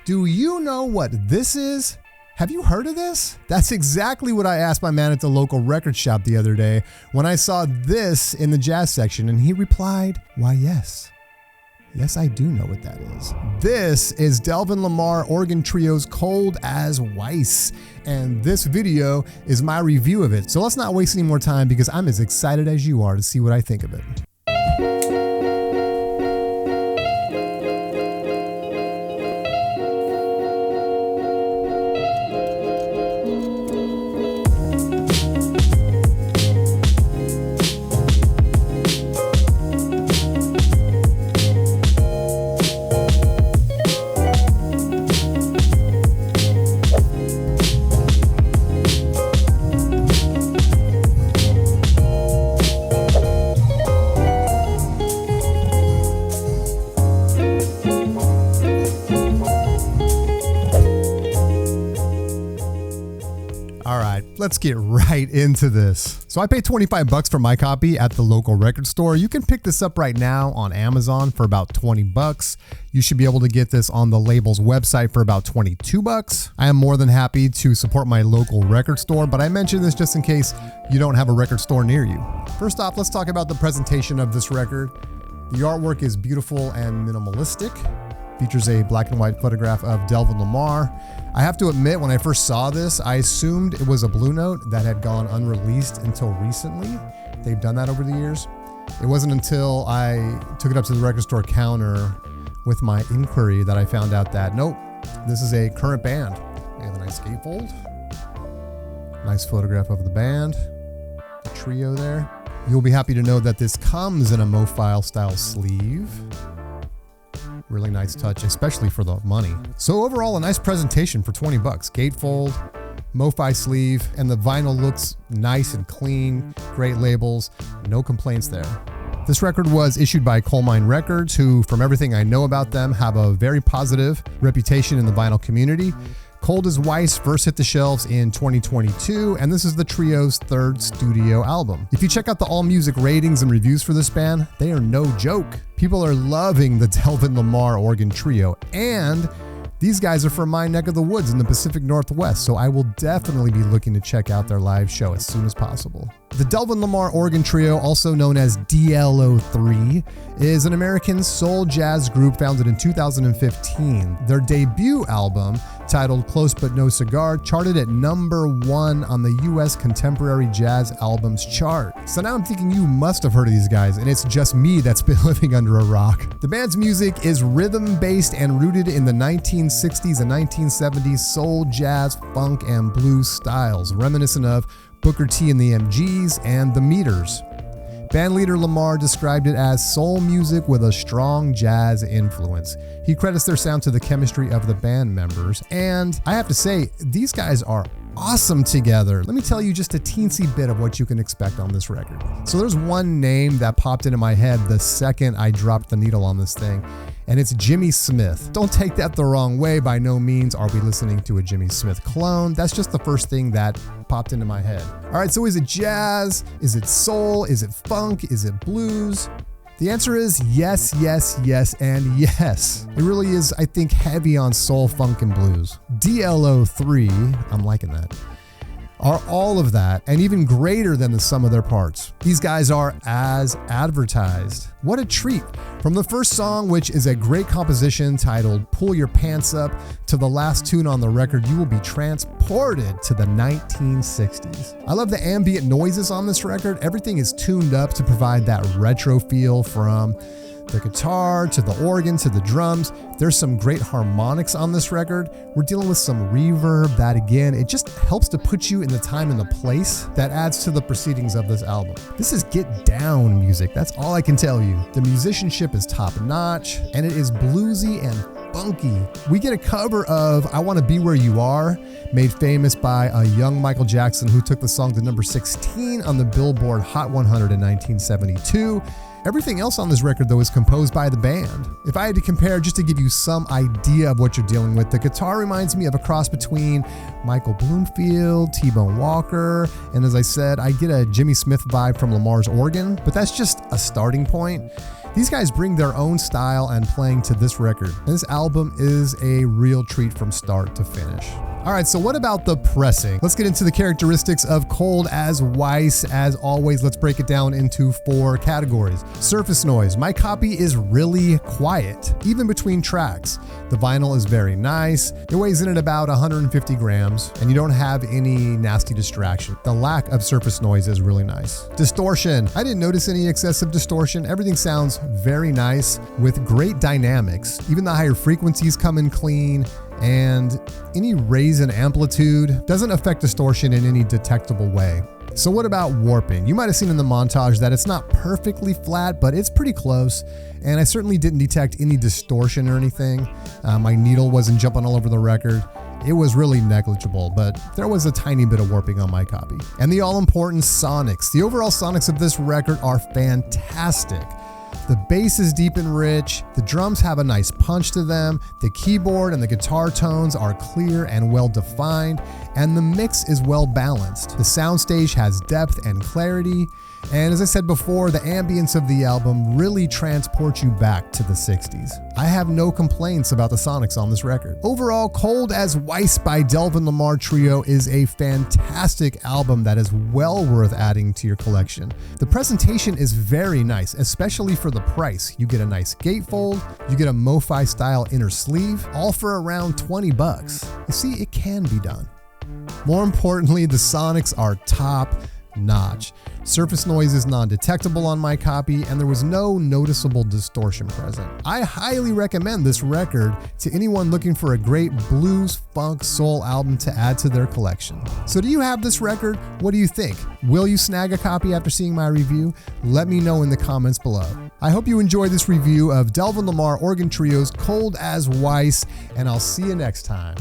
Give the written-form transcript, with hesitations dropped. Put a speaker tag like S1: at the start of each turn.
S1: Do you know what this is? Have you heard of this? That's exactly what I asked my man at the local record shop the other day when I saw this in the jazz section, and he replied, why, yes. Yes, I do know what that is. This is Delvon Lamarr Organ Trio's Cold as Weiss, and this video is my review of it. So let's not waste any more time because I'm as excited as you are to see what I think of it. Let's get right into this. So I paid $25 for my copy at the local record store. You can pick this up right now on Amazon for about $20. You should be able to get this on the label's website for about $22. I am more than happy to support my local record store, but I mention this just in case you don't have a record store near you. First off, let's talk about the presentation of this record. The artwork is beautiful and minimalistic. Features a black and white photograph of Delvon Lamarr. I have to admit, when I first saw this, I assumed it was a Blue Note that had gone unreleased until recently. They've done that over the years. It wasn't until I took it up to the record store counter with my inquiry that I found out that, nope, this is a current band. They have a nice gatefold. Nice photograph of the band, the trio there. You'll be happy to know that this comes in a Mo-Fi style sleeve. Really nice touch, especially for the money. So overall, a nice presentation for $20. Gatefold, Mo-Fi sleeve, and the vinyl looks nice and clean. Great labels, no complaints there. This record was issued by Coal Mine Records, who, from everything I know about them, have a very positive reputation in the vinyl community. Cold as Weiss first hit the shelves in 2022, and this is the trio's third studio album. If you check out the AllMusic ratings and reviews for this band, they are no joke. People are loving the Delvon Lamarr Organ Trio, and these guys are from my neck of the woods in the Pacific Northwest, so I will definitely be looking to check out their live show as soon as possible. The Delvon Lamarr Organ Trio, also known as DLO3, is an American soul jazz group founded in 2015. Their debut album, titled Close But No Cigar, charted at #1 on the US Contemporary Jazz Albums chart. So now I'm thinking you must have heard of these guys, and it's just me that's been living under a rock. The band's music is rhythm-based and rooted in the 1960s and 1970s soul, jazz, funk, and blues styles, reminiscent of Booker T and the MGs and the Meters. Bandleader Lamarr described it as soul music with a strong jazz influence. He credits their sound to the chemistry of the band members, and I have to say, these guys are awesome together. Let me tell you just a teensy bit of what you can expect on this record. So there's one name that popped into my head the second I dropped the needle on this thing, and it's Jimmy Smith. Don't take that the wrong way. By no means are we listening to a Jimmy Smith clone. That's just the first thing that popped into my head. All right, so is it jazz? Is it soul? Is it funk? Is it blues? The answer is yes, yes, yes, and yes. It really is, I think, heavy on soul, funk, and blues. DLO3, I'm liking that, are all of that and even greater than the sum of their parts. These guys are as advertised. What a treat. From the first song, which is a great composition titled Pull Your Pants Up, to the last tune on the record, you will be transported to the 1960s. I love the ambient noises on this record. Everything is tuned up to provide that retro feel, from the guitar to the organ to the drums. There's some great harmonics on this record. We're dealing with some reverb that, again, it just helps to put you in the time and the place that adds to the proceedings of this album. This is get down music. That's all I can tell you. The musicianship is top notch, and it is bluesy and funky. We get a cover of I Want to Be Where You Are, made famous by a young Michael Jackson, who took the song to #16 on the Billboard Hot 100 in 1972. Everything else on this record, though, is composed by the band. If I had to compare, just to give you some idea of what you're dealing with, the guitar reminds me of a cross between Michael Bloomfield, T-Bone Walker, and as I said, I get a Jimmy Smith vibe from Lamarr's organ, but that's just a starting point. These guys bring their own style and playing to this record. And this album is a real treat from start to finish. All right, so what about the pressing? Let's get into the characteristics of Cold as Weiss. As always, let's break it down into 4 categories. Surface noise. My copy is really quiet, even between tracks. The vinyl is very nice. It weighs in at about 150 grams, and you don't have any nasty distraction. The lack of surface noise is really nice. Distortion. I didn't notice any excessive distortion. Everything sounds very nice with great dynamics. Even the higher frequencies come in clean, and any raise in amplitude doesn't affect distortion in any detectable way. So what about warping? You might have seen in the montage that it's not perfectly flat, but it's pretty close. And I certainly didn't detect any distortion or anything. My needle wasn't jumping all over the record. It was really negligible, but there was a tiny bit of warping on my copy. And the all-important sonics. The overall sonics of this record are fantastic. The bass is deep and rich, the drums have a nice punch to them, the keyboard and the guitar tones are clear and well defined, and the mix is well balanced. The soundstage has depth and clarity, and as I said before, the ambience of the album really transports you back to the 60s. I have no complaints about the sonics on this record. Overall, Cold as Weiss by Delvon Lamarr Trio is a fantastic album that is well worth adding to your collection. The presentation is very nice, especially for the price. You get a nice gatefold, you get a MoFi style inner sleeve, all for around 20 bucks. You see, it can be done. More importantly, the sonics are top notch. Surface noise is non-detectable on my copy, and there was no noticeable distortion present. I highly recommend this record to anyone looking for a great blues, funk, soul album to add to their collection. So do you have this record? What do you think? Will you snag a copy after seeing my review? Let me know in the comments below. I hope you enjoyed this review of Delvon Lamarr Organ Trio's Cold as Weiss, and I'll see you next time.